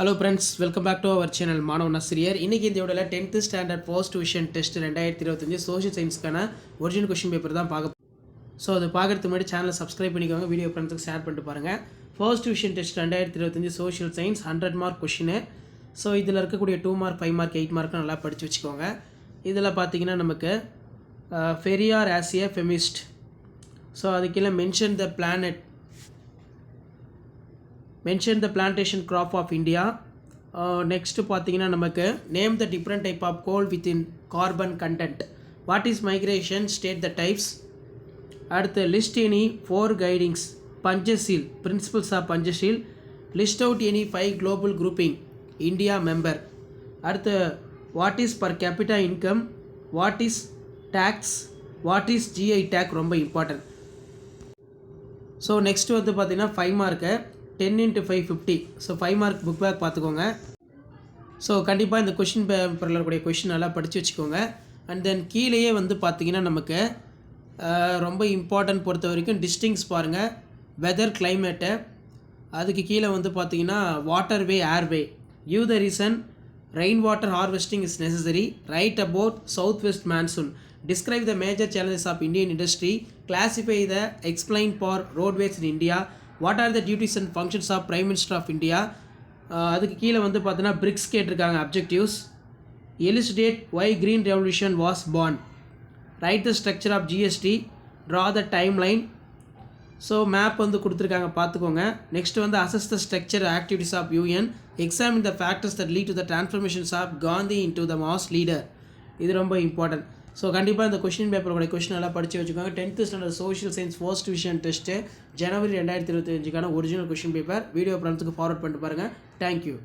Hello friends, welcome back to our channel மாணவன் ஆசிரியர். இன்றைக்கி இந்த வீடியோவில் 10th standard post division test 2025 social சயின்ஸ்க்கான ஒரிஜினல் கொஷின் பேப்பர் தான் பார்க்க. ஸோ அது பார்க்குறதுக்கு முன்னாடி சேனலை சப்ஸ்கிரைப் பண்ணிக்கோங்க, வீடியோ ஃப்ரெண்ட்ஸுக்கு ஷேர் பண்ணிட்டு பாருங்கள். First division test 2025 social science 100 mark question. So இதில் இருக்கக்கூடிய 2 மார்க் 5 மார்க் 8 மார்க்கு நல்லா படித்து வச்சுக்கோங்க. இதில் பார்த்தீங்கன்னா நமக்கு ஃபெரியார் ஆஸ் ஏ ஃபெமிஸ்ட். ஸோ அது கீழே mention the plantation crop of India. Next பார்த்தீங்கன்னா நமக்கு name the different type of coal within carbon content. What is migration? State the types. அடுத்து list any 4 guidings Panchasheel, principles of Panchasheel. List out any 5 global grouping India member. அடுத்து what is per capita income, what is tax, what is GI tag, ரொம்ப important. So next வந்து பார்த்தீங்கன்னா 5 mark 10 × 5 50. So 5 mark book back பார்த்துக்கோங்க. So கண்டிப்பாக இந்த question பேப்பரில் இருக்கக்கூடிய question நல்லா படித்து வச்சுக்கோங்க. அண்ட் தென் கீழேயே வந்து பார்த்தீங்கன்னா நமக்கு ரொம்ப இம்பார்ட்டன்ட் பொறுத்த வரைக்கும் டிஸ்டிங்ஸ் பாருங்கள். வெதர் கிளைமேட்டு, அதுக்கு கீழே வந்து பார்த்தீங்கன்னா waterway airway. Give the reason rain water harvesting is necessary. Right about south west monsoon. Describe the major challenges of Indian industry. Classify the explain for roadways in India. What are the duties and functions of Prime Minister of India? அதுக்கு கீழே வந்து பார்த்தீங்கன்னா BRICS கேட்டிருக்காங்க. Objectives. Elucidate why Green Revolution was born. Write the structure of GST. Draw the timeline. So map வந்து கொடுத்துருக்காங்க, பார்த்துக்கோங்க. Next வந்து assess the structure activities of UN. Examine the factors that lead to the transformations of Gandhi into the mass leader. இது ரொம்ப important. So கண்டிப்பாக இந்த question பேப்பரோட question நல்லா படித்து வச்சுக்கோங்க. 10th standard social science first division test ஜனவரி 2025 original question paper video ஃப்ரெண்ட்ஸுக்கு ஃபார்வர்ட் பண்ணிட்டு பாருங்கள். தேங்க்யூ.